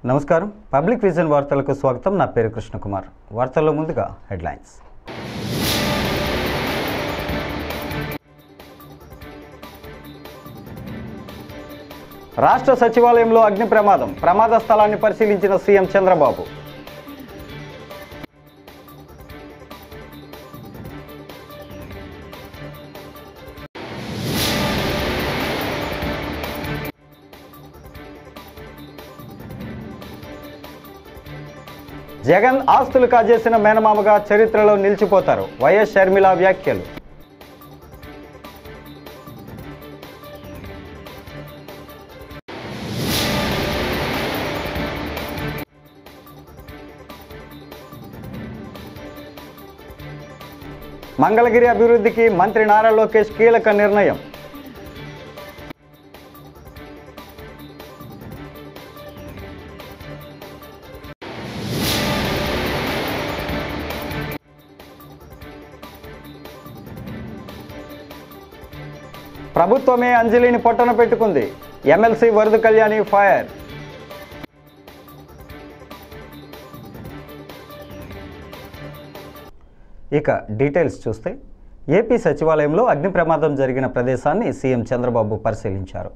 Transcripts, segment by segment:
నమస్కారం public vision వార్తలకు స్వాగతం నా పేరు కృష్ణకుమార్ వార్తల్లో ముందుగా హెడ్లైన్స్ రాష్ట్ర సచివాలయంలో అగ్ని ప్రమాద స్థలాన్ని పరిశీలించిన సీఎం చంద్రబాబు జగన్ ఆస్తులు కాజేసిన మేనమామగా చరిత్రలో నిలిచిపోతారు వైఎస్ షర్మిల వ్యాఖ్యలు మంగళగిరి అభివృద్ధికి మంత్రి నారా లోకేష్ కీలక నిర్ణయం ప్రభుత్వమే అంజలిని పొట్టన పెట్టుకుంది ఎమ్మెల్సీ వరదు కళ్యాణి ఫైర్ ఇక డీటెయిల్స్ చూస్తే ఏపీ సచివాలయంలో అగ్ని ప్రమాదం జరిగిన ప్రదేశాన్ని సీఎం చంద్రబాబు పరిశీలించారు.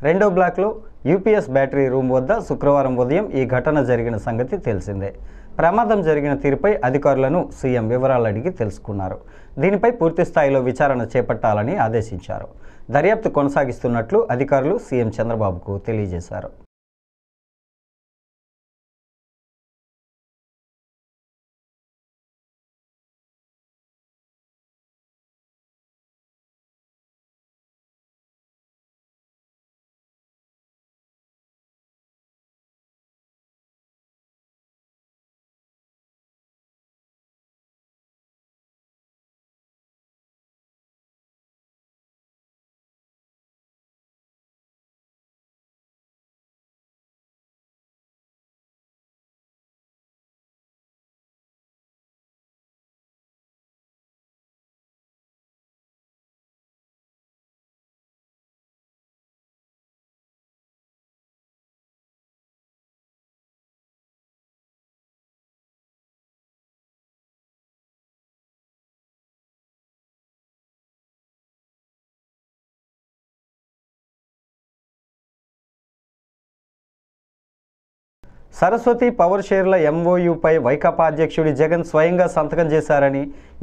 రెండో బ్లాక్లో యూపీఎస్ బ్యాటరీ రూమ్ వద్ద శుక్రవారం ఉదయం ఈ ఘటన జరిగిన సంగతి తెలిసిందే. ప్రమాదం జరిగిన తీరుపై అధికారులను సీఎం వివరాలు అడిగి తెలుసుకున్నారు. దీనిపై పూర్తి స్థాయిలో విచారణ చేపట్టాలని ఆదేశించారు. దర్యాప్తు కొనసాగిస్తున్నట్లు అధికారులు సీఎం చంద్రబాబుకు తెలియజేశారు. సరస్వతి పవర్ షేర్ల ఎంఓయూపై వైకాపా అధ్యక్షుడి జగన్ స్వయంగా సంతకం చేశారని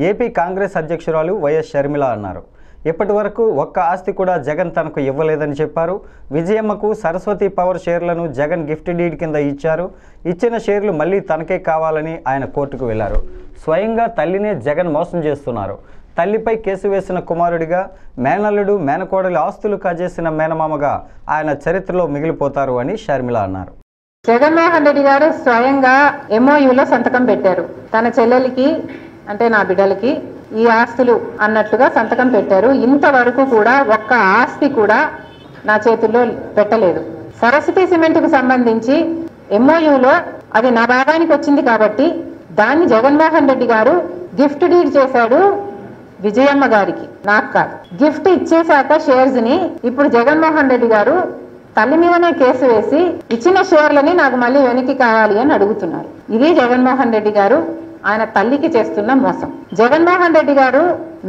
ఏపీ కాంగ్రెస్ అధ్యక్షురాలు వైఎస్ షర్మిల అన్నారు. ఇప్పటి వరకు ఒక్క ఆస్తి కూడా జగన్ తనకు ఇవ్వలేదని చెప్పారు. విజయమ్మకు సరస్వతి పవర్ షేర్లను జగన్ గిఫ్ట్ డీడ్ కింద ఇచ్చారు. ఇచ్చిన షేర్లు మళ్ళీ తనకే కావాలని ఆయన కోర్టుకు వెళ్లారు. స్వయంగా తల్లినే జగన్ మోసం చేస్తున్నారు. తల్లిపై కేసు వేసిన కుమారుడిగా మేనల్లుడు మేనకోడలి ఆస్తులు కాజేసిన మేనమామగా ఆయన చరిత్రలో మిగిలిపోతారు అని షర్మిల అన్నారు. జగన్మోహన్ రెడ్డి గారు స్వయంగా ఎంఓయూలో సంతకం పెట్టారు. తన చెల్లెలికి అంటే నా బిడ్డలకి ఈ ఆస్తులు అన్నట్లుగా సంతకం పెట్టారు. ఇంతవరకు కూడా ఒక్క ఆస్తి కూడా నా చేతుల్లో పెట్టలేదు. సరస్వతి సిమెంట్కు సంబంధించి ఎంఓయూలో అది నా భాగానికి వచ్చింది కాబట్టి దాన్ని జగన్మోహన్ రెడ్డి గారు గిఫ్ట్ డీడ్ చేశాడు విజయమ్మ గారికి, నాకు కాదు. గిఫ్ట్ ఇచ్చేశాక షేర్స్ ని ఇప్పుడు జగన్మోహన్ రెడ్డి గారు తల్లి మీదనే కేసు వేసి ఇచ్చిన షేర్లని నాకు మళ్ళీ వెనక్కి కావాలి అని అడుగుతున్నారు. ఇది జగన్మోహన్ రెడ్డి గారు ఆయన తల్లికి చేస్తున్న మోసం. జగన్మోహన్ రెడ్డి గారు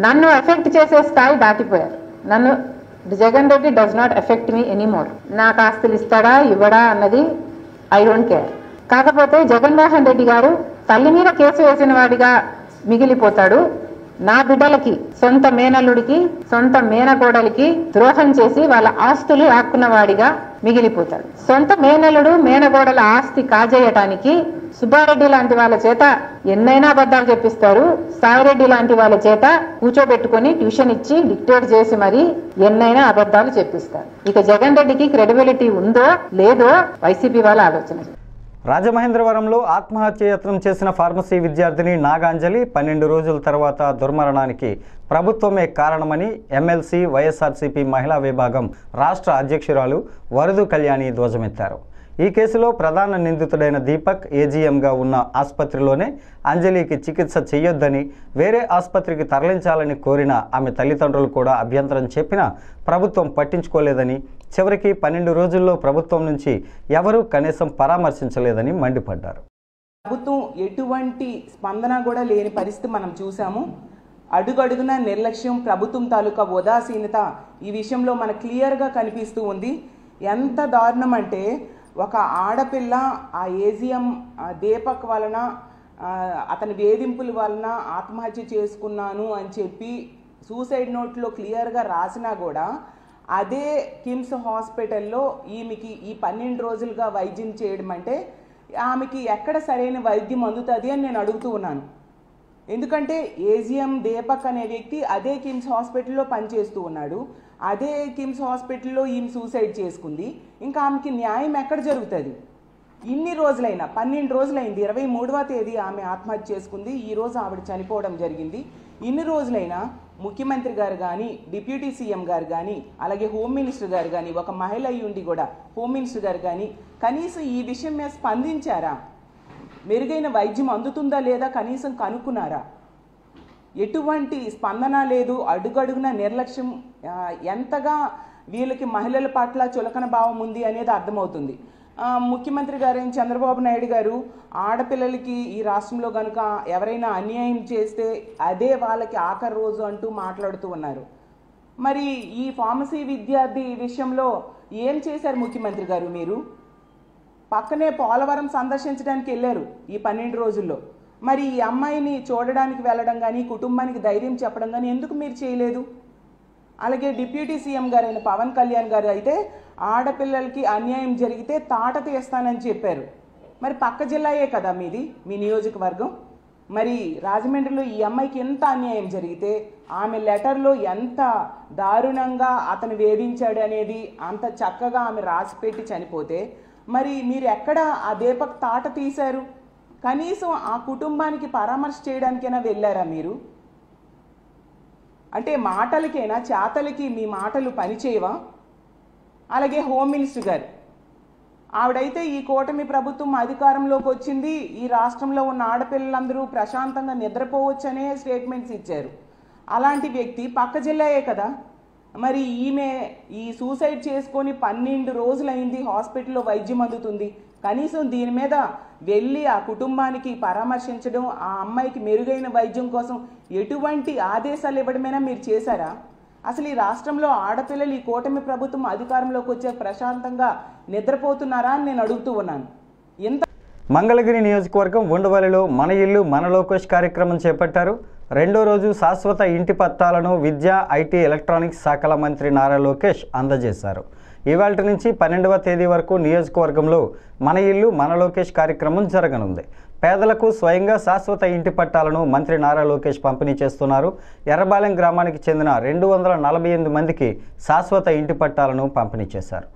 నన్ను ఎఫెక్ట్ చేసే స్థాయి దాటిపోయారు. నన్ను Jagan Reddy does not effect me anymore. నాకు ఆస్తులు ఇస్తాడా ఇవ్వడా అన్నది ఐ డోంట్ కేర్. కాకపోతే జగన్మోహన్ రెడ్డి గారు తల్లి మీద కేసు వేసిన వాడిగా మిగిలిపోతాడు. నా బిడ్డలకి, సొంత మేనల్లుడికి, సొంత మేనకోడలికి ద్రోహం చేసి వాళ్ళ ఆస్తులు ఆక్కున్నవాడిగా మిగిలిపోతాడు. సొంత మేనల్లుడు మేనకోడల ఆస్తి కాజేయటానికి సుబ్బారెడ్డి లాంటి వాళ్ళ చేత ఎన్నైనా అబద్ధాలు చెప్పిస్తారు. సాయిరెడ్డి లాంటి వాళ్ళ చేత కూర్చోబెట్టుకుని ట్యూషన్ ఇచ్చి డిక్టేట్ చేసి మరి ఎన్నైనా అబద్ధాలు చెప్పిస్తారు. ఇక జగన్ రెడ్డికి క్రెడిబిలిటీ ఉందో లేదో వైసీపీ వాళ్ళ ఆలోచన. రాజమహేంద్రవరంలో ఆత్మహత్యయత్నం చేసిన ఫార్మసీ విద్యార్థిని నాగాంజలి 12 రోజుల తర్వాత దుర్మరణానికి ప్రభుత్వమే కారణమని ఎమ్మెల్సీ వైఎస్ఆర్సీపీ మహిళా విభాగం రాష్ట్ర అధ్యక్షురాలు వరదు కళ్యాణి ధ్వజమెత్తారు. ఈ కేసులో ప్రధాన నిందితుడైన దీపక్ ఏజీఎంగా ఉన్న ఆసుపత్రిలోనే అంజలికి చికిత్స చేయొద్దని వేరే ఆసుపత్రికి తరలించాలని కోరిన ఆమె తల్లిదండ్రులు కూడా అభ్యంతరం చెప్పినా ప్రభుత్వం పట్టించుకోలేదని చివరికి 12 రోజుల్లో ప్రభుత్వం నుంచి ఎవరూ కనీసం పరామర్శించలేదని మండిపడ్డారు. ప్రభుత్వం ఎటువంటి స్పందన కూడా లేని పరిస్థితి మనం చూసాము. అడుగడుగున నిర్లక్ష్యం, ప్రభుత్వం తాలూకా ఉదాసీనత ఈ విషయంలో మనకు క్లియర్గా కనిపిస్తూ ఉంది. ఎంత దారుణం అంటే ఒక ఆడపిల్ల ఆ ఏజిఎం దీపక్ వలన అతని వేధింపుల వలన ఆత్మహత్య చేసుకున్నాను అని చెప్పి సూసైడ్ నోట్లో క్లియర్గా రాసినా కూడా అదే కిమ్స్ హాస్పిటల్లో ఈమెకి ఈ 12 రోజులుగా వైద్యం చేయడం అంటే ఆమెకి ఎక్కడ సరైన వైద్యం అందుతుంది అని నేను అడుగుతూ ఉన్నాను. ఎందుకంటే ఏజిఎం దీపక్ అనే వ్యక్తి అదే కిమ్స్ హాస్పిటల్లో పనిచేస్తూ ఉన్నాడు. అదే కిమ్స్ హాస్పిటల్లో ఈమె సూసైడ్ చేసుకుంది. ఇంకా ఆమెకి న్యాయం ఎక్కడ జరుగుతుంది? ఇన్ని రోజులైనా 12 రోజులైంది. 23వ తేదీ ఆమె ఆత్మహత్య చేసుకుంది. ఈరోజు ఆవిడ చనిపోవడం జరిగింది. ఇన్ని రోజులైనా ముఖ్యమంత్రి గారు కానీ, డిప్యూటీ సీఎం గారు కానీ, అలాగే హోమ్ మినిస్టర్ గారు కానీ, ఒక మహిళ అయ్యుండి కూడా హోమ్ మినిస్టర్ గారు కానీ కనీసం ఈ విషయం మీద స్పందించారా? మెరుగైన వైద్యం అందుతుందా లేదా కనీసం కనుక్కున్నారా? ఎటువంటి స్పందన లేదు. అడుగడుగున నిర్లక్ష్యం. ఎంతగా వీళ్ళకి మహిళల పట్ల చులకన భావం ఉంది అనేది అర్థమవుతుంది. ముఖ్యమంత్రి గారు చంద్రబాబు నాయుడు గారు ఆడపిల్లలకి ఈ రాష్ట్రంలో కనుక ఎవరైనా అన్యాయం చేస్తే అదే వాళ్ళకి ఆఖరి రోజు అంటూ మాట్లాడుతూ ఉన్నారు. మరి ఈ ఫార్మసీ విద్యార్థి విషయంలో ఏం చేశారు ముఖ్యమంత్రి గారు? మీరు పక్కనే పోలవరం సందర్శించడానికి వెళ్ళారు ఈ 12 రోజుల్లో. మరి ఈ అమ్మాయిని చూడడానికి వెళ్ళడం కానీ, కుటుంబానికి ధైర్యం చెప్పడం కానీ ఎందుకు మీరు చేయలేదు? అలాగే డిప్యూటీ సీఎం గారైన పవన్ కళ్యాణ్ గారు అయితే ఆడపిల్లలకి అన్యాయం జరిగితే తాట తీస్తానని చెప్పారు. మరి పక్క జిల్లాయే కదా మీది, మీ నియోజకవర్గం. మరి రాజమండ్రిలో ఈ అమ్మాయికి ఎంత అన్యాయం జరిగితే ఆమె లెటర్లో ఎంత దారుణంగా అతను వేధించాడు అనేది అంత చక్కగా ఆమె రాసిపెట్టి చనిపోతే మరి మీరు ఎక్కడ ఆ దీపక్ తాట తీశారు? కనీసం ఆ కుటుంబానికి పరామర్శ చేయడానికైనా వెళ్ళారా మీరు? అంటే మాటలకైనా చేతలకి మీ మాటలు పనిచేయవా? అలాగే హోమ్ మినిస్టర్ గారు ఆవిడైతే ఈ కూటమి ప్రభుత్వం అధికారంలోకి వచ్చింది, ఈ రాష్ట్రంలో ఉన్న ఆడపిల్లలందరూ ప్రశాంతంగా నిద్రపోవచ్చనే స్టేట్మెంట్స్ ఇచ్చారు. అలాంటి వ్యక్తి పక్క జిల్లాయే కదా. మరి ఈమె ఈ సూసైడ్ చేసుకొని 12 రోజులైంది, హాస్పిటల్లో వైద్యం అందుతుంది. కనీసం దీని మీద వెళ్ళి ఆ కుటుంబానికి పరామర్శించడం, ఆ అమ్మాయికి మెరుగైన వైద్యం కోసం ఎటువంటి ఆదేశాలు ఇవ్వడమైనా మీరు చేశారా? అసలు ఈ రాష్ట్రంలో ఆడపిల్లలు ఈ కూటమి ప్రభుత్వం అధికారంలోకి వచ్చే ప్రశాంతంగా నిద్రపోతున్నారా అని నేను అడుగుతూ ఉన్నాను. మంగళగిరి నియోజకవర్గం ఉండవల్లిలో మన ఇల్లు మన లోకేష్ కార్యక్రమం చేపట్టారు. రెండో రోజు శాశ్వత ఇంటి పట్టాలను విద్యా, ఐటీ, ఎలక్ట్రానిక్స్ శాఖల మంత్రి నారా లోకేష్ అందజేశారు. ఇవాళ నుంచి 12వ తేదీ వరకు నియోజకవర్గంలో మన ఇల్లు మన లోకేష్ కార్యక్రమం జరగనుంది. పేదలకు స్వయంగా శాశ్వత ఇంటి పట్టాలను మంత్రి నారా లోకేష్ పంపిణీ చేస్తున్నారు. ఎర్రబాలెం గ్రామానికి చెందిన 248 మందికి శాశ్వత ఇంటి పట్టాలను పంపిణీ చేశారు.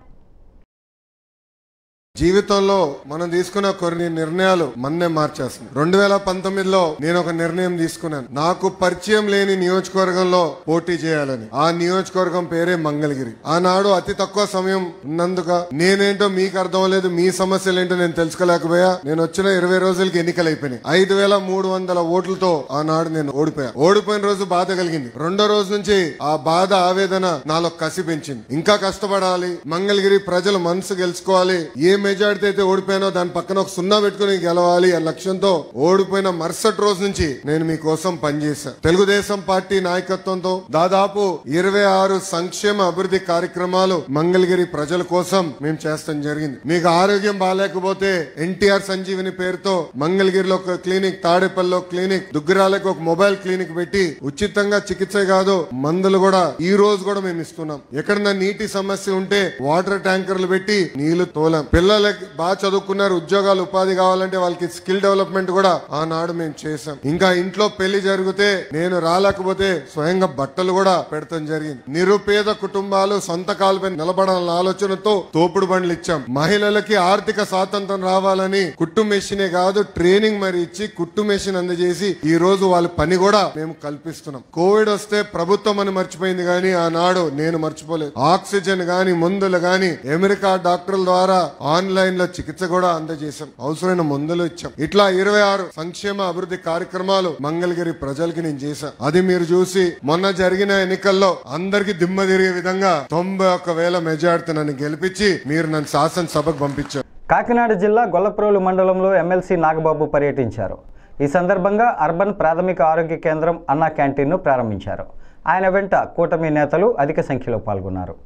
జీవితంలో మనం తీసుకున్న కొన్ని నిర్ణయాలు మన్నే మార్చేస్తుంది. 2019లో నేను ఒక నిర్ణయం తీసుకున్నాను. నాకు పరిచయం లేని నియోజకవర్గంలో పోటీ చేయాలని. ఆ నియోజకవర్గం పేరే మంగళగిరి. ఆనాడు అతి తక్కువ సమయం ఉన్నందుక నేనేంటో మీకు అర్థం లేదు, మీ సమస్యలు ఏంటో నేను తెలుసుకోలేకపోయా. నేను వచ్చిన 20 రోజులకి ఎన్నికలు అయిపోయినాయి. 5300 ఓట్లతో ఆనాడు నేను ఓడిపోయా. ఓడిపోయిన రోజు బాధ కలిగింది. రెండో రోజు నుంచి ఆ బాధ, ఆవేదన నాలో కసి పెంచింది. ఇంకా కష్టపడాలి, మంగళగిరి ప్రజల మనసు గెలుచుకోవాలి. ఏ మెజార్టీ అయితే ఓడిపోయానో దాని పక్కన ఒక 0 పెట్టుకుని గెలవాలి ఆ లక్ష్యంతో ఓడిపోయిన మరుసటి రోజు నుంచి నేను మీకోసం పనిచేశా. తెలుగుదేశం పార్టీ నాయకత్వంతో దాదాపు 26 సంక్షేమ అభివృద్ధి కార్యక్రమాలు మంగళగిరి ప్రజల కోసం మేము చేస్తాం జరిగింది. మీకు ఆరోగ్యం బాగాలేకపోతే ఎన్టీఆర్ సంజీవిని పేరుతో మంగళగిరిలో ఒక క్లినిక్, తాడేపల్లిలో క్లినిక్, దుగ్గిరాలకు ఒక మొబైల్ క్లినిక్ పెట్టి ఉచితంగా చికిత్స కాదు మందులు కూడా ఈ రోజు కూడా మేము ఇస్తున్నాం. ఎక్కడన్నా నీటి సమస్య ఉంటే వాటర్ ట్యాంకర్లు పెట్టి నీళ్లు తోలాం. పిల్లలకి బాగా చదువుకున్నారు, ఉద్యోగాలు ఉపాధి కావాలంటే వాళ్ళకి స్కిల్ డెవలప్మెంట్ కూడా ఆనాడు మేము చేసాం. ఇంకా ఇంట్లో పెళ్లి జరిగితే నేను రాలేకపోతే స్వయంగా బట్టలు కూడా పెడతాం జరిగింది. నిరుపేద కుటుంబాలు సొంత కాలుపై నిలబడాలన్న ఆలోచనతో తోపుడు బండ్లు ఇచ్చాం. మహిళలకి ఆర్థిక స్వాతంత్రం రావాలని కుట్టు మెషినే కాదు ట్రైనింగ్ మరి ఇచ్చి కుట్టు మెషిన్ అందజేసి ఈ రోజు వాళ్ళ పని కూడా మేము కల్పిస్తున్నాం. కోవిడ్ వస్తే ప్రభుత్వం అని మర్చిపోయింది కానీ ఆనాడు నేను మర్చిపోలేదు. ఆక్సిజన్ గాని, మందులు గాని అమెరికా డాక్టర్ల ద్వారా ఆన్లైన్ లో చికిత్స కూడా అందజేశాం, అవసరమైన మందులు ఇచ్చాం. ఇట్లా 26 సంక్షేమ అభివృద్ధి కార్యక్రమాలు మంగళగిరి ప్రజలకి నేను చేశాను. అది మీరు చూసి మొన్న జరిగిన ఎన్నికల్లో అందరికి దిమ్మ తిరిగే విధంగా 91,000 మెజార్టీ నన్ను గెలిపించి మీరు నన్ను శాసనసభకు పంపించారు. కాకినాడ జిల్లా గొల్లప్రోలు మండలంలో ఎమ్మెల్సీ నాగబాబు పర్యటించారు. ఈ సందర్భంగా అర్బన్ ప్రాథమిక ఆరోగ్య కేంద్రం అన్నా క్యాంటీన్ను ప్రారంభించారు. ఆయన వెంట కూటమి నేతలు అధిక సంఖ్యలో పాల్గొన్నారు.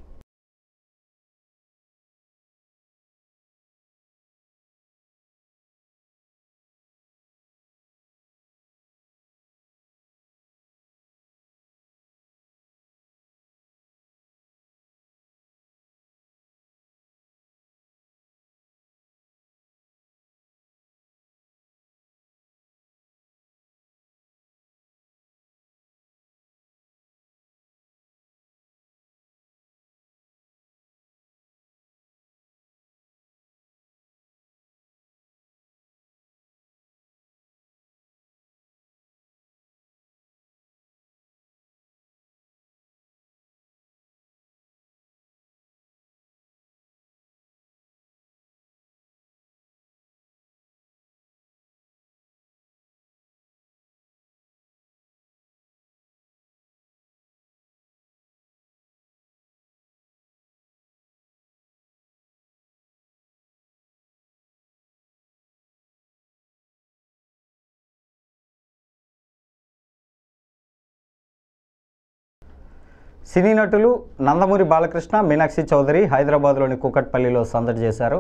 సినీ నటులు నందమూరి బాలకృష్ణ, మీనాక్షి చౌదరి హైదరాబాద్లోని కూకట్పల్లిలో సందడి చేశారు.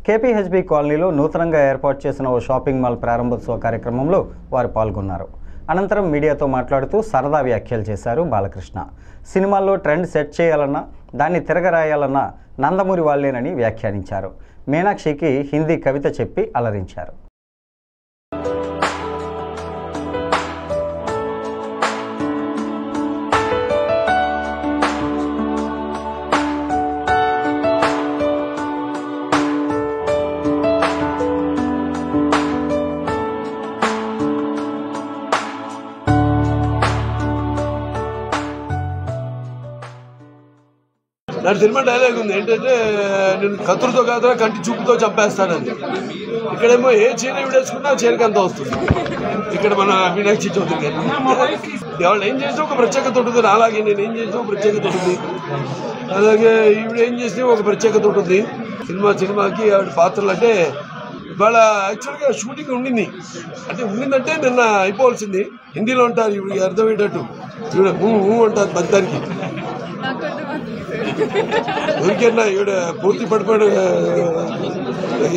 కేపీహెచ్బీ కాలనీలో నూతనంగా ఏర్పాటు చేసిన ఓ షాపింగ్ మాల్ ప్రారంభోత్సవ కార్యక్రమంలో వారు పాల్గొన్నారు. అనంతరం మీడియాతో మాట్లాడుతూ సరదా వ్యాఖ్యలు చేశారు బాలకృష్ణ. సినిమాల్లో ట్రెండ్ సెట్ చేయాలన్నా దాన్ని తిరగరాయాలన్నా నందమూరి వాళ్ళేనని వ్యాఖ్యానించారు. మీనాక్షికి హిందీ కవిత చెప్పి అలరించారు. నాటి సినిమా డైలాగ్ ఉంది ఏంటంటే, నేను కత్తులతో కాదురా కంటి చూపుతో చంపేస్తానని. ఇక్కడేమో ఏ చీర విడేసుకున్నా చీరకి అంత వస్తుంది. ఇక్కడ మన మీనాక్షి చౌదరి గారు వాళ్ళు ఏం చేసినా ఒక ప్రత్యేకత ఉంటుంది. అలాగే నేను ఏం చేసినా ఒక ప్రత్యేకత ఉంటుంది. అలాగే ఈవిడ ఏం చేసినా ఒక ప్రత్యేకత ఉంటుంది. సినిమాకి ఆవిడ పాత్రలు అంటే ఇవాళ యాక్చువల్గా షూటింగ్ ఉండిందంటే నిన్న అయిపోవాల్సింది. హిందీలో ఉంటారు, ఇవిడికి అర్థమయ్యేటట్టు ఈవిడ అంటారు మొత్తానికి. ఊరికన్నా ఈవిడ పూర్తి పడిపడి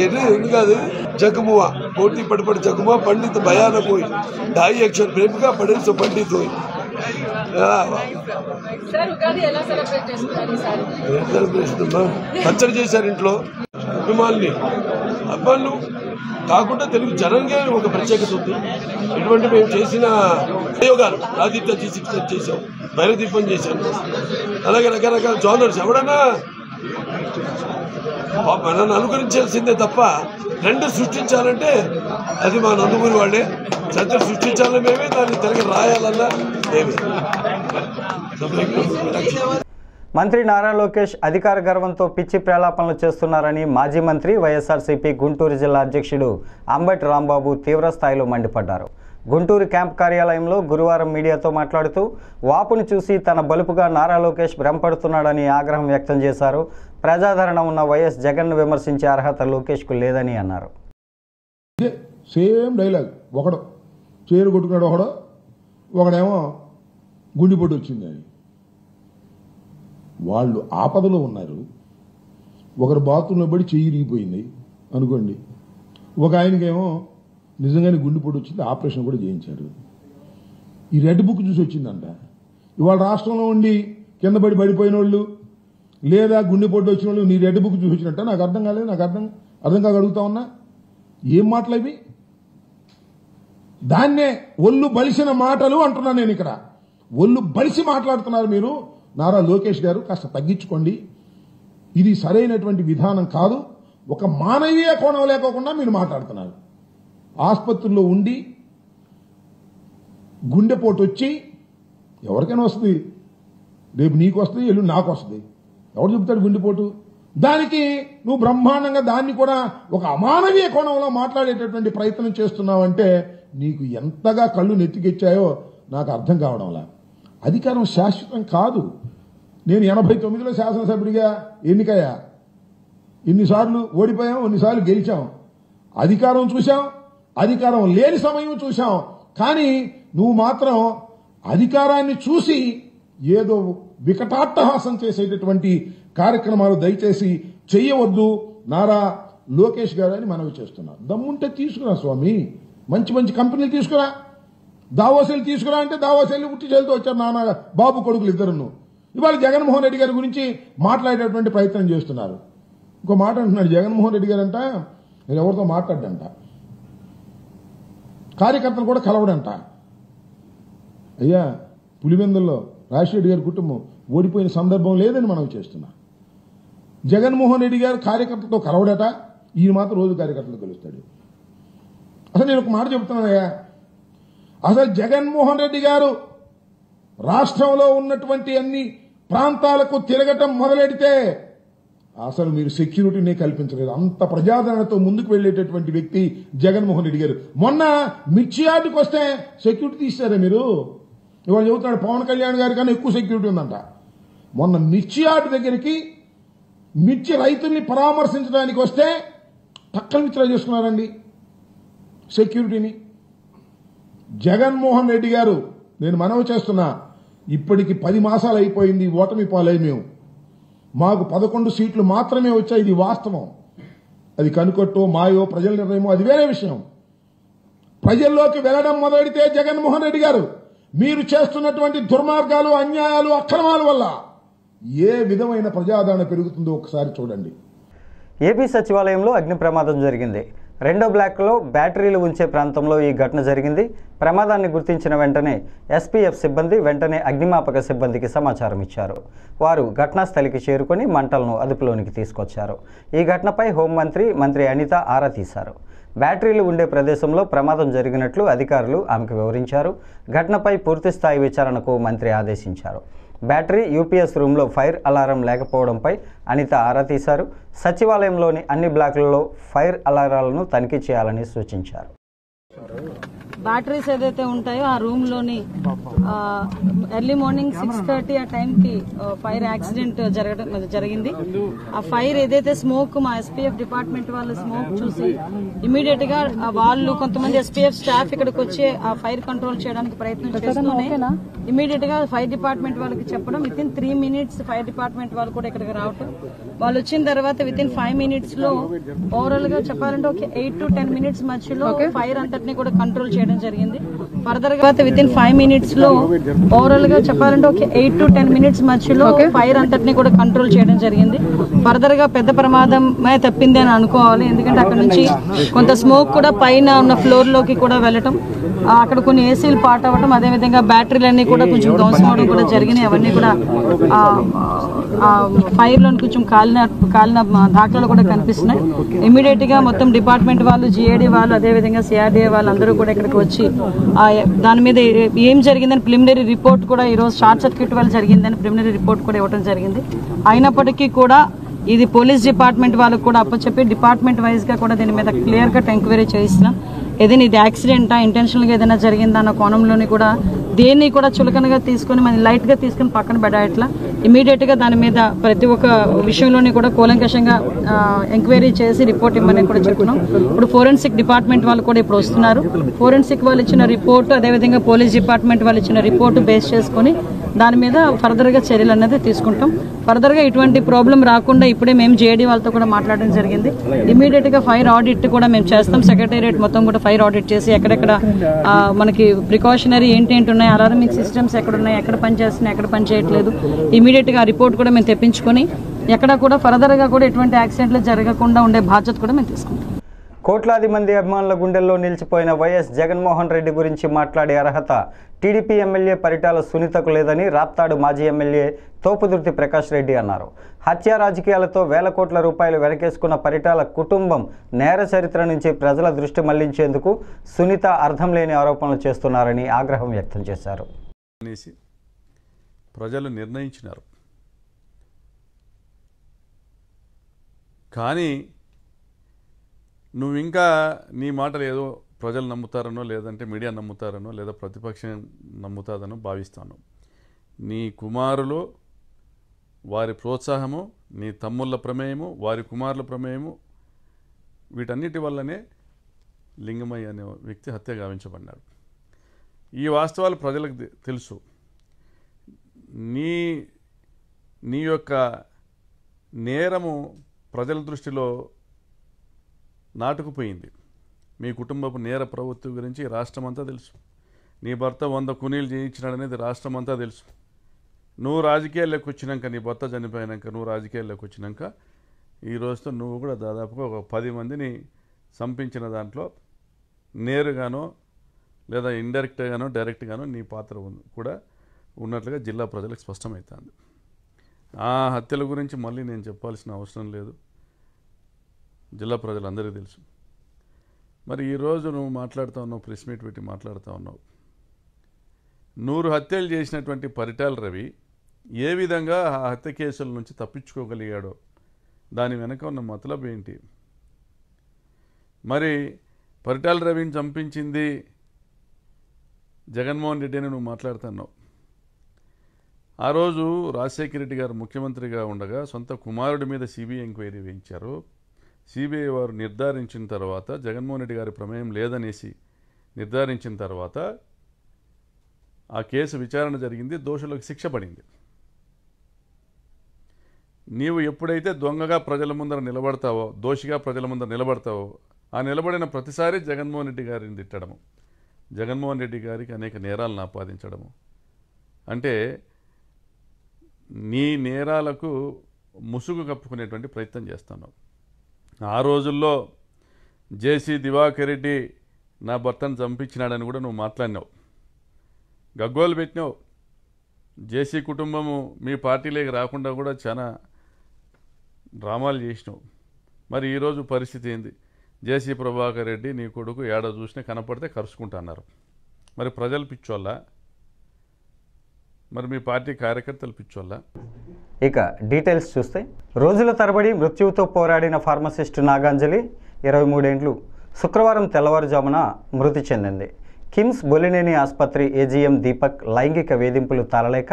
ఇది కాదు, జగమువా పూర్తి పడిపడి జగమువా పండిత్ భయాన పోయి ढाई अक्षर प्रेम का पढ़े सो पंडित हुई. పచ్చడి చేశారు ఇంట్లో. అబ్బాయిలు కాకుండా తెలుగు జనంగా ఒక ప్రత్యేకత ఉంది. ఇటువంటి మేము చేసిన ప్రయోగాలు ఆదిత్య G6 చేశాం, భైరదీపం చేశాను. అలాగే రకరకాల జోనర్స్. ఎవడన్నా నన్ను అనుకరించాల్సిందే తప్ప ట్రెండ్ సృష్టించాలంటే అది మా నందమూరి వాళ్ళే. చరిత్ర సృష్టించాలని మేమే, దాన్ని తిరిగి రాయాలన్నా మేమే. మంత్రి నారా లోకేష్ అధికార గర్వంతో పిచ్చి ప్రలాపనలు చేస్తున్నారని మాజీ మంత్రి వైఎస్ఆర్సీపీ గుంటూరు జిల్లా అధ్యక్షుడు అంబటి రాంబాబు తీవ్రస్థాయిలో మండిపడ్డారు. గుంటూరు క్యాంప్ కార్యాలయంలో గురువారం మీడియాతో మాట్లాడుతూ వాపును చూసి తన బలుపుగా నారా లోకేష్ భ్రమపడుతున్నాడని ఆగ్రహం వ్యక్తం చేశారు. ప్రజాదరణ ఉన్న వైఎస్ జగన్ను విమర్శించే అర్హత లోకేష్కు లేదని అన్నారు. Same dialogue. ఒకడు చేరు కొట్టుకున్నాడు, ఒకడేమో గుండెపోటు వచ్చిందని. వాళ్ళు ఆపదలో ఉన్నారు. ఒకరు బాత్రూంలో పడి చెయ్యి ఇరిగిపోయింది అనుకోండి, ఒక ఆయనకేమో నిజంగానే గుండెపోటు వచ్చింది, ఆపరేషన్ కూడా చేయించారు. ఈ రెడ్ బుక్ చూసి వచ్చిందంట. ఇవాళ రాష్ట్రంలో ఉండి కింద పడిపోయిన వాళ్ళు లేదా గుండెపోటు వచ్చిన వాళ్ళు నీ రెడ్ బుక్ చూసి వచ్చినట్ట? నాకు అర్థం కాలేదు. నాకు అర్థం కాక అడుగుతా ఉన్నా, ఏం మాటలు అవి? దాన్నే ఒళ్ళు బలిసిన మాటలు అంటున్నాను నేను. ఇక్కడ ఒళ్ళు బలిసి మాట్లాడుతున్నారు మీరు. నారా లోకేష్ గారు కాస్త తగ్గించుకోండి. ఇది సరైనటువంటి విధానం కాదు. ఒక మానవీయ కోణం లేకోకుండా మీరు మాట్లాడుతున్నారు. ఆసుపత్రుల్లో ఉండి గుండెపోటు వచ్చి ఎవరికైనా వస్తుంది. రేపు నీకు వస్తుంది, ఎల్లుండి నాకు వస్తుంది. ఎవరు చెప్తాడు గుండెపోటు? దానికి నువ్వు బ్రహ్మాండంగా దాన్ని కూడా ఒక అమానవీయ కోణంలో మాట్లాడేటటువంటి ప్రయత్నం చేస్తున్నావంటే నీకు ఎంతగా కళ్ళు నెత్తికెచ్చాయో నాకు అర్థం కావడంలా. అధికారం శాశ్వతం కాదు. నేను 89లో శాసనసభ్యుడిగా ఎన్నికయ్యా. ఇన్నిసార్లు ఓడిపోయాం, ఎన్నిసార్లు గెలిచాం. అధికారం చూశాం, అధికారం లేని సమయం చూశాం. కానీ నువ్వు మాత్రం అధికారాన్ని చూసి ఏదో వికటాట్టహాసం చేసేటటువంటి కార్యక్రమాలు దయచేసి చెయ్యవద్దు నారా లోకేష్ గారు అని మనవి చేస్తున్నా. దమ్ముంటే తీసుకురా స్వామి, మంచి మంచి కంపెనీలు తీసుకురా. దావోసెలు తీసుకురా అంటే దావోసెల్లి ఉట్టి చేలుతూ వచ్చారు నాన్న బాబు కొడుకులు ఇద్దరును. ఇవాళ జగన్మోహన్ రెడ్డి గారి గురించి మాట్లాడేటువంటి ప్రయత్నం చేస్తున్నారు. ఇంకో మాట అంటున్నాడు జగన్మోహన్ రెడ్డి గారంట, నేను ఎవరితో మాట్లాడ్డంట, కార్యకర్తలు కూడా కలవడంట. అయ్యా, పులివెందుల్లో రాజశేఖర్ గారి కుటుంబం ఓడిపోయిన సందర్భం లేదని మనం చేస్తున్నా. జగన్మోహన్ రెడ్డి గారు కార్యకర్తలతో కలవడట, ఈయన మాత్రం రోజు కార్యకర్తలు కలుస్తాడు. అసలు నేను ఒక మాట చెబుతున్నానయ్యా, అసలు జగన్మోహన్ రెడ్డి గారు రాష్ట్రంలో ఉన్నటువంటి అన్ని ప్రాంతాలకు తిరగటం మొదలెడితే అసలు మీరు సెక్యూరిటీనే కల్పించలేదు. అంత ప్రజాదరణతో ముందుకు వెళ్లేటటువంటి వ్యక్తి జగన్మోహన్ రెడ్డి గారు. మొన్న మిర్చి యార్డుకి వస్తే సెక్యూరిటీ తీశారే మీరు. ఇవాళ చెబుతున్నాడు పవన్ కళ్యాణ్ గారి కన్నా ఎక్కువ సెక్యూరిటీ ఉందంట. మొన్న మిర్చి యార్డు దగ్గరికి మిర్చి రైతుల్ని పరామర్శించడానికి వస్తే పక్కన విత్డ్రా చేసుకున్నారండి సెక్యూరిటీని. జగన్మోహన్ రెడ్డి గారు, నేను మనవి చేస్తున్నా, ఇప్పటికి 10 మాసాలు అయిపోయింది, ఓటమి పాలై మేము. మాకు 11 సీట్లు మాత్రమే వచ్చాయి. ఇది వాస్తవం. అది కనుకొట్టో మాయో ప్రజల నిర్ణయమో అది వేరే విషయం. ప్రజల్లోకి వెళ్లడం మొదలెడితే జగన్మోహన్ రెడ్డి గారు మీరు చేస్తున్నటువంటి దుర్మార్గాలు, అన్యాయాలు, అక్రమాల వల్ల ఏ విధమైన ప్రజాదరణ పెరుగుతుందో ఒకసారి చూడండి. ఏపీ సచివాలయంలో అగ్ని ప్రమాదం జరిగింది. 2వ బ్లాక్లో బ్యాటరీలు ఉంచే ప్రాంతంలో ఈ ఘటన జరిగింది. ప్రమాదాన్ని గుర్తించిన వెంటనే ఎస్పీఎఫ్ సిబ్బంది వెంటనే అగ్నిమాపక సిబ్బందికి సమాచారం ఇచ్చారు. వారు ఘటనా స్థలికి చేరుకొని మంటలను అదుపులోనికి తీసుకొచ్చారు. ఈ ఘటనపై హోంమంత్రి మంత్రి అనిత ఆరా తీశారు. బ్యాటరీలు ఉండే ప్రదేశంలో ప్రమాదం జరిగినట్లు అధికారులు ఆమెకు వివరించారు. ఘటనపై పూర్తిస్థాయి విచారణకు మంత్రి ఆదేశించారు. బ్యాటరీ యూపీఎస్ రూమ్లో ఫైర్ అలారం లేకపోవడంపై అనిత ఆరా తీశారు. సచివాలయంలోని అన్ని బ్లాకులలో ఫైర్ అలారాలను తనిఖీ చేయాలని సూచించారు. బ్యాటరీస్ ఏదైతే ఉంటాయో ఆ రూమ్ లోని ఎర్లీ మార్నింగ్ 6:30 ఆ టైంకి ఫైర్ యాక్సిడెంట్ జరిగింది. ఆ ఫైర్ ఏదైతే స్మోక్ మా ఎస్పీఎఫ్ డిపార్ట్మెంట్ వాళ్ళు స్మోక్ చూసి ఇమీడియట్ గా వాళ్ళు కొంతమంది ఎస్పీఎఫ్ స్టాఫ్ ఇక్కడికి వచ్చి ఆ ఫైర్ కంట్రోల్ చేయడానికి ప్రయత్నం చేస్తూనే ఇమీడియట్ గా ఫైర్ డిపార్ట్మెంట్ వాళ్ళకి చెప్పడం, with in 3 minutes fire department వాళ్ళు కూడా ఇక్కడికి రావటం. వాళ్ళు వచ్చిన తర్వాత విత్ ఇన్ 5 minutes లో ఓవరాల్ గా చెప్పాలంటే ఒక 8 to 10 minutes మధ్యలో ఫైర్ అంతటిని కూడా కంట్రోల్ చేయడం జరిగింది. ఫర్దర్ గా విత్ ఇన్ 5 minutes లో ఓవరాల్ గా చెప్పాలంటే ఒక 8 to 10 minutes మధ్యలో ఫైర్ అంతటిని కూడా కంట్రోల్ చేయడం జరిగింది. ఫర్దర్ గా పెద్ద ప్రమాదమే తప్పింది అని అనుకోవాలి. ఎందుకంటే అక్కడ నుంచి కొంత స్మోక్ కూడా పైన ఉన్న ఫ్లోర్ లోకి కూడా వెళ్ళటం, అక్కడ కొన్ని ఏసీలు పాట్ అవ్వడం, అదేవిధంగా బ్యాటరీలన్నీ కూడా కొంచెం ధ్వంసం అవడం కూడా జరిగినాయి. అవన్నీ కూడా ఫైర్ లో కొంచెం కాలిన దాఖలాలు కూడా కనిపిస్తున్నాయి. ఇమీడియట్ గా మొత్తం డిపార్ట్మెంట్ వాళ్ళు, జిఏడి వాళ్ళు, అదేవిధంగా సిఆర్డీఏ వాళ్ళు అందరూ కూడా ఇక్కడికి వచ్చి దాని మీద ఏం జరిగిందని ప్రిలిమినరీ రిపోర్ట్ కూడా ఈరోజు షార్ట్ సర్క్యూట్ వల్ల జరిగిందని ప్రిలిమినరీ రిపోర్ట్ కూడా ఇవ్వడం జరిగింది. అయినప్పటికీ కూడా ఇది పోలీస్ డిపార్ట్మెంట్ వాళ్ళకు కూడా అప్పచెప్పి డిపార్ట్మెంట్ వైజ్ గా కూడా దీని మీద క్లియర్ కట్ ఎంక్వైరీ చేయిస్తున్నాం. ఏదైనా ఇది యాక్సిడెంటా, ఇంటెన్షనల్ గా ఏదైనా జరిగిందా అన్న కోణంలోని కూడా దేన్ని కూడా చులకనగా తీసుకుని మన లైట్ గా తీసుకుని పక్కన పెట్టట్లా ఇమీడియట్ గా దాని మీద ప్రతి ఒక్క విషయంలోని కూడా కూలంకషంగా ఎంక్వైరీ చేసి రిపోర్ట్ ఇవ్వమని కూడా చెప్తున్నాం. ఇప్పుడు ఫోరెన్సిక్ డిపార్ట్మెంట్ వాళ్ళు కూడా ఇప్పుడు వస్తున్నారు. ఫోరెన్సిక్ వాళ్ళు ఇచ్చిన రిపోర్టు, అదేవిధంగా పోలీస్ డిపార్ట్మెంట్ వాళ్ళు ఇచ్చిన రిపోర్టు బేస్ చేసుకుని దాని మీద ఫర్దర్ గా చర్యలు అనేది తీసుకుంటాం. ఫర్దర్ గా ఇటువంటి ప్రాబ్లం రాకుండా ఇప్పుడే మేము జేడీ వాళ్ళతో కూడా మాట్లాడడం జరిగింది. ఇమీడియట్ గా ఫైర్ ఆడిట్ కూడా మేము చేస్తాం. సెక్రటేరియట్ మొత్తం కూడా ఫైర్ ఆడిట్ చేసి ఎక్కడెక్కడ మనకి ప్రికాషనరీ ఏంటేంటి ఉన్నాయి, అలారమింగ్ సిస్టమ్స్ ఎక్కడ ఉన్నాయి, ఎక్కడ పనిచేస్తున్నాయి, ఎక్కడ పనిచేయట్లేదు, ఇమీడియట్ గా రిపోర్ట్ కూడా మేము తెప్పించుకొని ఎక్కడ కూడా ఫర్దర్ గా కూడా ఎటువంటి యాక్సిడెంట్లు జరగకుండా ఉండే బాధ్యత కూడా మేము తీసుకుంటాం. కోట్లాది మంది అభిమానుల గుండెల్లో నిలిచిపోయిన వైఎస్ జగన్మోహన్ రెడ్డి గురించి మాట్లాడే అర్హత టీడీపీ ఎమ్మెల్యే పరిటాల సునీతకు లేదని రాప్తాడు మాజీ ఎమ్మెల్యే తోపుదుర్తి ప్రకాష్ రెడ్డి అన్నారు. హత్య రాజకీయాలతో వేల కోట్ల రూపాయలు వెనకేసుకున్న పరిటాల కుటుంబం నేర చరిత్ర నుంచి ప్రజల దృష్టి మళ్లించేందుకు సునీత అర్థం లేని ఆరోపణలు చేస్తున్నారని ఆగ్రహం వ్యక్తం చేశారు. ప్రజలు నిర్ణయించినారు. కానీ నువ్వు ఇంకా నీ మాటలు ఏదో ప్రజలు నమ్ముతారనో లేదంటే మీడియా నమ్ముతారనో లేదా ప్రతిపక్షం నమ్ముతాదనో భావిస్తాను. నీ కుమారులు వారి ప్రోత్సాహము, నీ తమ్ముళ్ళ ప్రమేయము, వారి కుమారుల ప్రమేయము, వీటన్నిటి వల్లనే లింగమయ్య అనే వ్యక్తి హత్య గావించబడ్డాడు. ఈ వాస్తవాలు ప్రజలకు తెలుసు. నీ యొక్క నేరము ప్రజల దృష్టిలో నాటుకుపోయింది. మీ కుటుంబపు నేర ప్రవృత్తి గురించి రాష్ట్రమంతా తెలుసు. నీ భర్త 100 కూనీలు చేయించినాడనేది రాష్ట్రమంతా తెలుసు. నువ్వు రాజకీయాల్లోకి వచ్చినాక, నీ భర్త చనిపోయినాక నువ్వు రాజకీయాల్లోకి వచ్చినాక ఈ రోజుతో నువ్వు కూడా దాదాపుగా ఒక 10 మందిని చంపించిన దాంట్లో నేరుగానో లేదా ఇండైరెక్ట్గానో డైరెక్ట్గానో నీ పాత్ర కూడా ఉన్నట్లుగా జిల్లా ప్రజలకు స్పష్టమవుతుంది. ఆ హత్యల గురించి మళ్ళీ నేను చెప్పాల్సిన అవసరం లేదు, జిల్లా ప్రజలందరికీ తెలుసు. మరి ఈరోజు నువ్వు మాట్లాడుతూ ఉన్నావు, ప్రెస్ మీట్ పెట్టి మాట్లాడుతూ ఉన్నావు. 100 హత్యలు చేసినటువంటి పరిటాల రవి ఏ విధంగా ఆ హత్య కేసుల నుంచి తప్పించుకోగలిగాడో దాని వెనక ఉన్న మతలబ్ ఏంటి? మరి పరిటాల రవిని చంపించింది జగన్మోహన్ రెడ్డి అని నువ్వు మాట్లాడుతున్నావు. ఆ రోజు రాజశేఖర రెడ్డి గారు ముఖ్యమంత్రిగా ఉండగా సొంత కుమారుడి మీద సిబిఐ ఎంక్వైరీ వేయించారు. సిబిఐ వారు నిర్ధారించిన తర్వాత, జగన్మోహన్ రెడ్డి గారి ప్రమేయం లేదనేసి నిర్ధారించిన తర్వాత ఆ కేసు విచారణ జరిగింది, దోషులకు శిక్ష పడింది. నీవు ఎప్పుడైతే దొంగగా ప్రజల ముందర నిలబడతావో, దోషిగా ప్రజల ముందర నిలబడతావో, ఆ నిలబడిన ప్రతిసారి జగన్మోహన్ రెడ్డి గారిని తిట్టడము, జగన్మోహన్ రెడ్డి గారికి అనేక నేరాలను ఆపాదించడము, అంటే నీ నేరాలకు ముసుగు కప్పుకునేటువంటి ప్రయత్నం చేస్తున్నావు. ఆ రోజుల్లో జేసీ దివాకర్ రెడ్డి నా భర్తను చంపించినాడని కూడా నువ్వు మాట్లాడినావు, గగ్గోలు పెట్టినావు. జేసీ కుటుంబము మీ పార్టీలోకి రాకుండా కూడా చాలా డ్రామాలు చేసినావు. మరి ఈరోజు పరిస్థితి ఏంది? జేసీ ప్రభాకర్ రెడ్డి నీ కొడుకు ఏడ చూసినా కనపడితే కరుచుకుంటున్నారు. మరి ప్రజలు పిచ్చోళ్ళ? మరి మీ పార్టీ కార్యకర్తలు పిచ్చోళ్ళ? ఇక డీటెయిల్స్ చూస్తే, రోజుల తరబడి మృత్యువుతో పోరాడిన ఫార్మసిస్ట్ నాగాంజలి 23 ఏండ్లు శుక్రవారం తెల్లవారుజామున మృతి చెందింది. కిమ్స్ బొలినేని ఆసుపత్రి ఏజీఎం దీపక్ లైంగిక వేధింపులు తాళలేక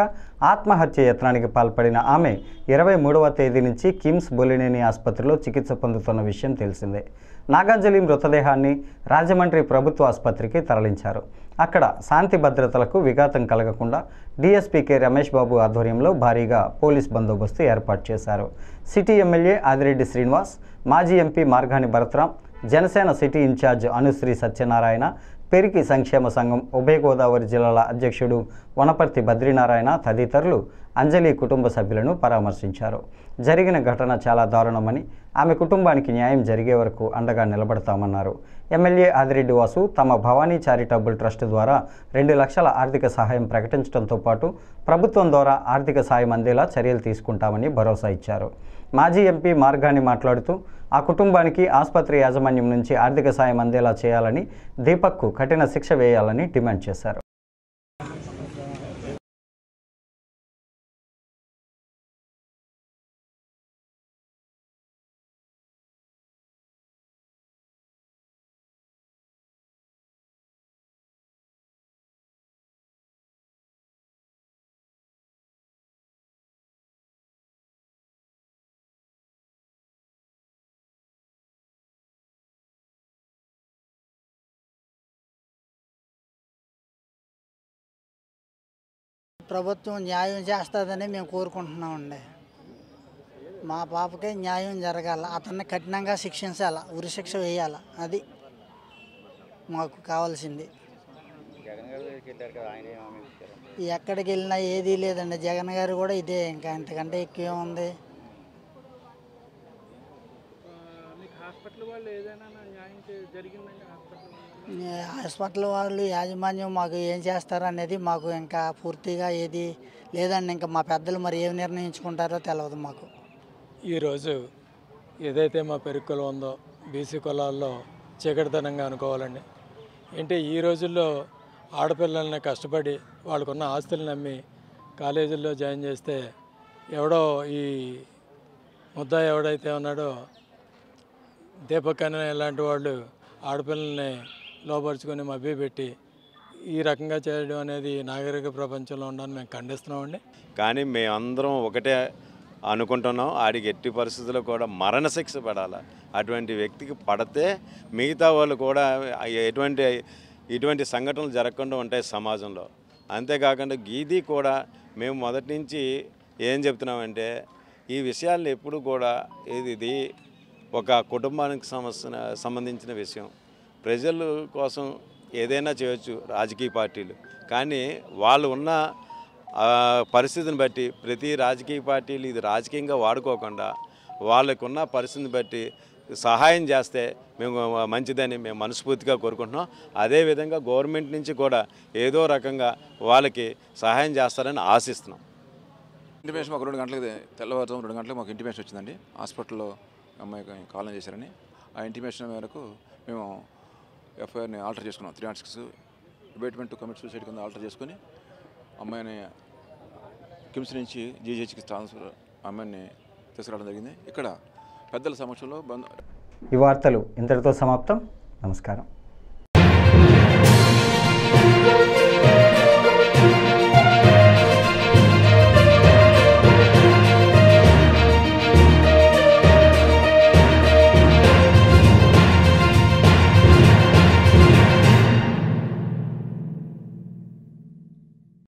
ఆత్మహత్య యత్నానికి పాల్పడిన ఆమె 23వ తేదీ నుంచి కిమ్స్ బొలినేని ఆసుపత్రిలో చికిత్స పొందుతున్న విషయం తెలిసిందే. నాగాంజలి మృతదేహాన్ని రాజమండ్రి ప్రభుత్వ ఆసుపత్రికి తరలించారు. అక్కడ శాంతి భద్రతలకు విఘాతం కలగకుండా డీఎస్పీ కె రమేష్ బాబు ఆధ్వర్యంలో భారీగా పోలీస్ బందోబస్తు ఏర్పాటు చేశారు. సిటీ ఎమ్మెల్యే ఆదిరెడ్డి శ్రీనివాస్, మాజీ MP Margani Bharatram, Janasena city in charge Anusri Satyanarayana, Periki సంక్షేమ సంఘం ఉభయ గోదావరి జిల్లాల అధ్యక్షుడు వనపర్తి బద్రీనారాయణ తదితరులు అంజలి కుటుంబ సభ్యులను పరామర్శించారు. జరిగిన ఘటన చాలా దారుణమని, ఆమె కుటుంబానికి న్యాయం జరిగే వరకు అండగా నిలబడతామన్నారు. ఎమ్మెల్యే ఆదిరెడ్డి వాసు తమ భవానీ చారిటబుల్ ట్రస్ట్ ద్వారా 2 లక్షల ఆర్థిక సహాయం ప్రకటించడంతో పాటు ప్రభుత్వం ద్వారా ఆర్థిక సాయం అందేలా చర్యలు తీసుకుంటామని భరోసా ఇచ్చారు. మాజీ ఎంపీ మార్గాని మాట్లాడుతూ ఆ కుటుంబానికి ఆసుపత్రి యాజమాన్యం నుంచి ఆర్థిక సాయం అందేలా చేయాలని, దీపక్కు కఠిన శిక్ష వేయాలని డిమాండ్ చేశారు. ప్రభుత్వం న్యాయం చేస్తుందని మేము కోరుకుంటున్నామండి. మా పాపకే న్యాయం జరగాల, అతన్ని కఠినంగా శిక్షించాల, ఉరిశిక్ష వేయాల, అది మాకు కావాల్సింది. ఎక్కడికి వెళ్ళినా ఏదీ లేదండి, జగన్ గారు కూడా ఇదే, ఇంకా ఇంతకంటే ఎక్కువ ఉంది. హాస్పిటల్ వాళ్ళు యాజమాన్యం మాకు ఏం చేస్తారో అనేది మాకు ఇంకా పూర్తిగా ఏది లేదండి. ఇంకా మా పెద్దలు మరి ఏం నిర్ణయించుకుంటారో తెలియదు మాకు. ఈరోజు ఏదైతే మా పెరుగు కులం ఉందో బీసీ కులాల్లో చీకటితనంగా అనుకోవాలండి. అంటే ఈ రోజుల్లో ఆడపిల్లల్ని కష్టపడి వాళ్ళకున్న ఆస్తులను నమ్మి కాలేజీల్లో జాయిన్ చేస్తే ఎవడో ఈ ముద్దాయి ఎవడైతే ఉన్నాడో దీపక్ అనే ఇలాంటి వాళ్ళు ఆడపిల్లల్ని లోపరుచుకొని మభ్యపెట్టి ఈ రకంగా చేయడం అనేది నాగరిక ప్రపంచంలో ఉండని మేము ఖండిస్తున్నామండి. కానీ మేమందరం ఒకటే అనుకుంటున్నాం, ఆడికి ఎట్టి పరిస్థితుల్లో కూడా మరణశిక్ష పడాలి. అటువంటి వ్యక్తికి పడితే మిగతా వాళ్ళు కూడా ఇటువంటి సంఘటనలు జరగకుండా ఉంటాయి సమాజంలో. అంతేకాకుండా గీది కూడా మేము మొదటి నుంచి ఏం చెప్తున్నామంటే ఈ విషయాలను ఎప్పుడు కూడా ఇది ఒక కుటుంబానికి సంబంధించిన విషయం. ప్రజల కోసం ఏదైనా చేయొచ్చు రాజకీయ పార్టీలు, కానీ వాళ్ళు ఉన్న పరిస్థితిని బట్టి ప్రతి రాజకీయ పార్టీలు ఇది రాజకీయంగా వాడుకోకుండా వాళ్ళకున్న పరిస్థితిని బట్టి సహాయం చేస్తే మేము మంచిదని మేము మనస్ఫూర్తిగా కోరుకుంటున్నాం. అదేవిధంగా గవర్నమెంట్ నుంచి కూడా ఏదో రకంగా వాళ్ళకి సహాయం చేస్తారని ఆశిస్తున్నాం. ఇంటిమేషన్ మాకు 2 గంటలకి తెల్లవారుజాము 2 గంటలకు మాకు ఇంటిమేషన్ వచ్చిందండి. హాస్పిటల్లో అమ్మాయికి కాలం చేశారని. ఆ ఇంటిమేషన్ మేరకు మేము ఎఫ్ఐఆర్ని ఆల్టర్ చేసుకున్నాం. 306 డిబేట్మెంట్ టు కమిట్ సూసైడ్ కింద ఆల్టర్ చేసుకుని అమ్మాయిని కిమ్స్ నుంచి జీజీహెచ్కి ట్రాన్స్ఫర్ అమ్మాయిని తీసుకురావడం జరిగింది. ఇక్కడ పెద్దల సమక్షంలో ఈ వార్తలు ఇంతటితో సమాప్తం. నమస్కారం.